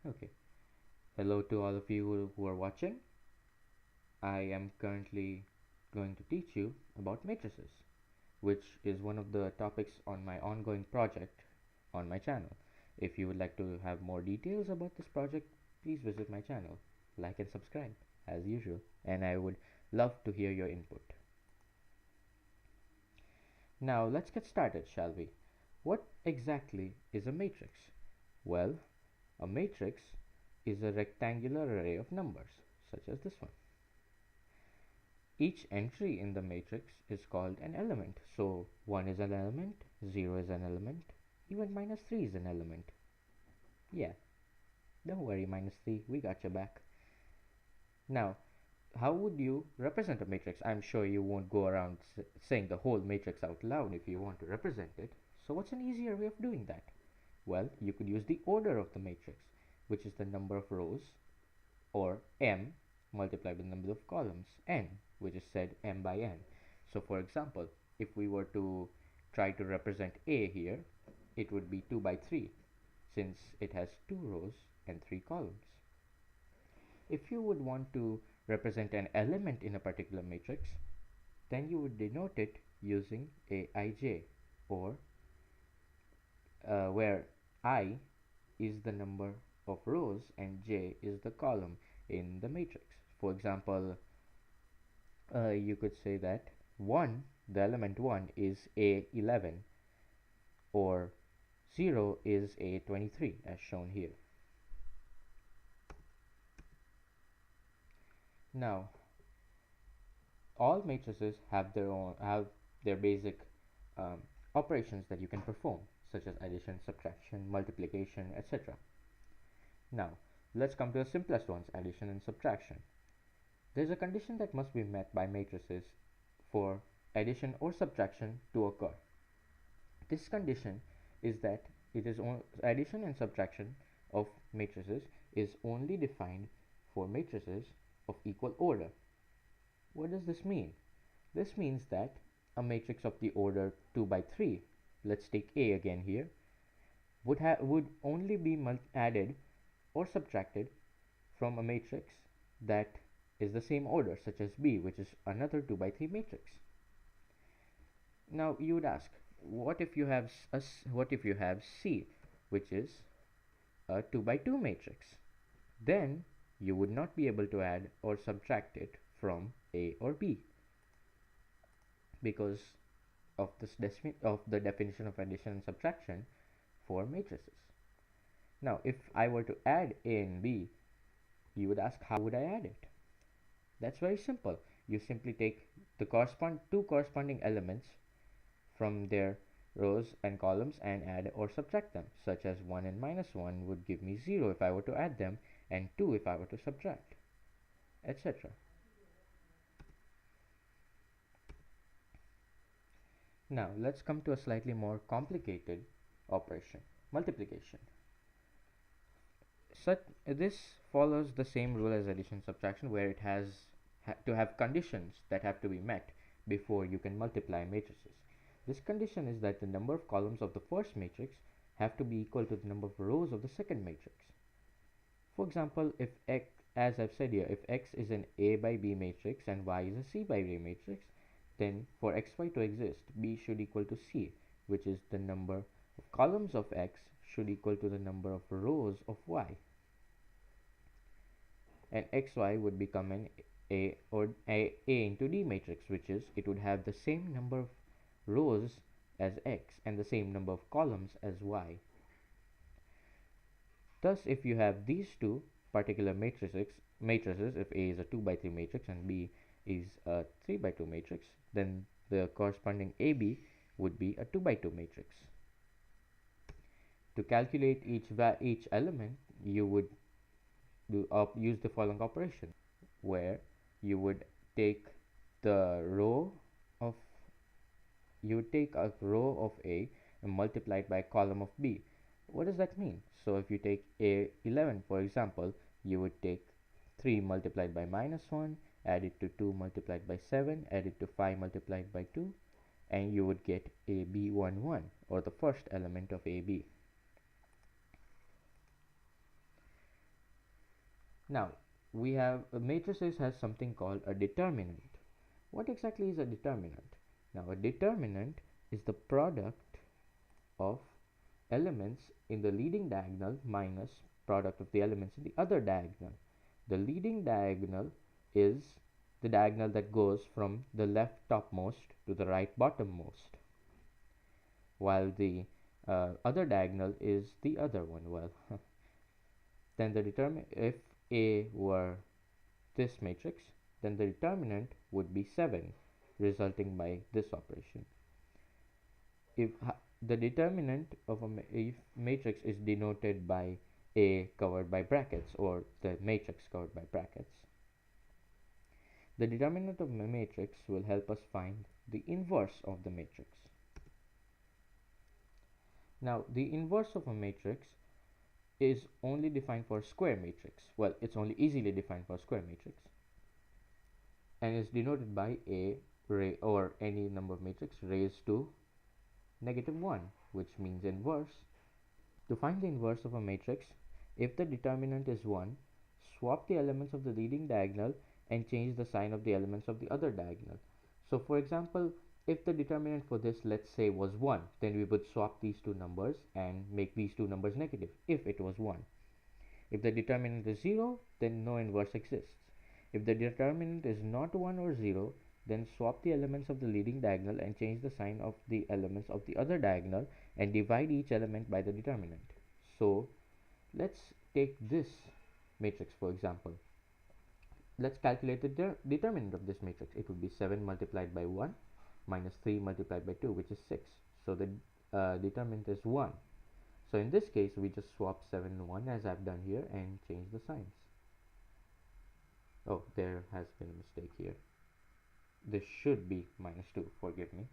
Okay, hello to all of you who are watching. I am currently going to teach you about matrices, which is one of the topics on my ongoing project on my channel. If you would like to have more details about this project, please visit my channel, like and subscribe as usual, and I would love to hear your input. Now let's get started, shall we? What exactly is a matrix? Well, a matrix is a rectangular array of numbers, such as this one. Each entry in the matrix is called an element. So 1 is an element, 0 is an element, even -3 is an element. Yeah, don't worry, -3, we got your back. Now, how would you represent a matrix? I'm sure you won't go around saying the whole matrix out loud if you want to represent it. So what's an easier way of doing that? Well, you could use the order of the matrix, which is the number of rows, or m multiplied with the number of columns, n, which is said m by n. So for example, if we were to try to represent A here, it would be 2 by 3, since it has 2 rows and 3 columns. If you would want to represent an element in a particular matrix, then you would denote it using a ij, or where I is the number of rows and j is the column in the matrix. For example, you could say that 1, the element 1 is A11, or 0 is A23, as shown here. Now, all matrices have their basic um, operations that you can perform, such as addition, subtraction, multiplication, etc. Now, let's come to the simplest ones, addition and subtraction. There is a condition that must be met by matrices for addition or subtraction to occur. This condition is that addition and subtraction of matrices is only defined for matrices of equal order. What does this mean? This means that a matrix of the order 2 by 3, let's take A again here, would only be added or subtracted from a matrix that is the same order, such as B, which is another 2 by 3 matrix. Now you would ask, what if you have C, which is a 2 by 2 matrix? Then you would not be able to add or subtract it from A or B, because of the definition of addition and subtraction for matrices. Now, if I were to add A and B, you would ask, how would I add it? That's very simple. You simply take the two corresponding elements from their rows and columns and add or subtract them, such as 1 and -1 would give me 0 if I were to add them, and 2 if I were to subtract, etc. Now let's come to a slightly more complicated operation, multiplication. This follows the same rule as addition and subtraction, where it has to have conditions that have to be met before you can multiply matrices. This condition is that the number of columns of the first matrix have to be equal to the number of rows of the second matrix. For example, if x, as I've said here, if x is an A by B matrix and y is a C by B matrix, then for xy to exist, B should equal to C, which is the number of columns of x should equal to the number of rows of y. And xy would become an A into D matrix, which is, it would have the same number of rows as x and the same number of columns as y. Thus, if you have these two particular matrices, if A is a 2 by 3 matrix and B is a 3 by 2 matrix, then the corresponding AB would be a 2 by 2 matrix. To calculate each element, you would use the following operation, where you would take a row of A and multiply it by a column of B. What does that mean? So if you take A11, for example, you would take 3 multiplied by -1, add it to 2 multiplied by 7, add it to 5 multiplied by 2, and you would get AB11, or the first element of AB. Now, we have matrices has something called a determinant. What exactly is a determinant? Now, a determinant is the product of elements in the leading diagonal minus product of the elements in the other diagonal. The leading diagonal is the diagonal that goes from the left topmost to the right bottommost, while the other diagonal is the other one. Well, then the determinant, if A were this matrix, then the determinant would be 7, resulting by this operation. If the determinant of if matrix is denoted by A covered by brackets, or the matrix covered by brackets, the determinant of a matrix will help us find the inverse of the matrix. Now, the inverse of a matrix is only defined for a square matrix. Well, it's only easily defined for a square matrix, and is denoted by A or any number of matrix raised to -1, which means inverse. To find the inverse of a matrix, if the determinant is 1, swap the elements of the leading diagonal and change the sign of the elements of the other diagonal. So for example, if the determinant for this, let's say, was 1, then we would swap these two numbers and make these two numbers negative if it was 1. If the determinant is 0, then no inverse exists. If the determinant is not 1 or 0, then swap the elements of the leading diagonal and change the sign of the elements of the other diagonal and divide each element by the determinant. So let's take this matrix for example. Let's calculate the determinant of this matrix. It would be 7 multiplied by 1 minus 3 multiplied by 2, which is 6. So the determinant is 1. So in this case, we just swap 7 and 1 as I've done here and change the signs. Oh, there has been a mistake here. This should be -2, forgive me.